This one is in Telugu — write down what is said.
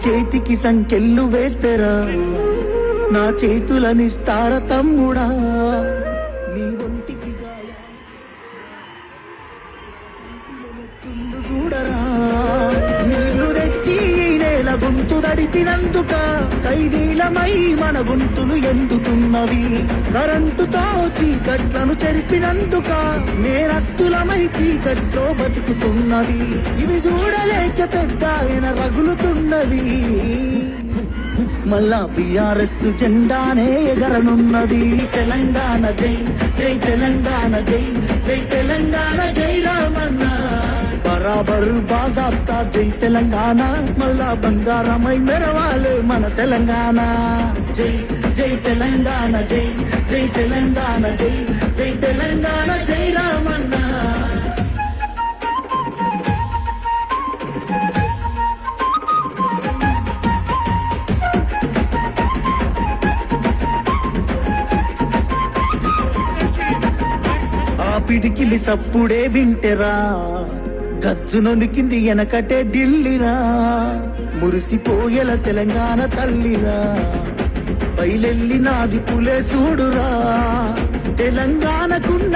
చేతికి సంకెళ్ళు వేస్తేరా నా చేతులనిస్తార తమ్ముడా నీ ఒంటికి గాయాలు చూడరా నీళ్లు తెచ్చి నేల గొంతు దడిపినందుక ఖైదీలమై మన గొంతులు ఎండుతున్నవి కరెంటుతో చీకట్లను చెరిపినందుక నేరస్తులమై చీకట్లో బతుకుతున్నది ఇవి చూడలేక పెద్ద ఆయన రగులుతున్నది మళ్ళా బీఆర్ఎస్ జెండానే ఎగరనున్నది తెలంగాణ జై జై తెలంగాణ జై జై తెలంగాణ జై రామన్న బరాబర్ బాజాబ్తా జై తెలంగాణ మళ్ళా బంగారమై మెరవాలే మన తెలంగాణ జై జై తెలంగాణ జై జై తెలంగాణ జై జై తెలంగాణ జై రామన్న పిడికిలి సప్పుడే వింటెరా గజ్జునొనికింది వెనకటే ఢిల్లీరా మురిసిపోయేల తెలంగాణ తల్లిరా బయలెల్లి నాది పులే చూడురా తెలంగాణకున్న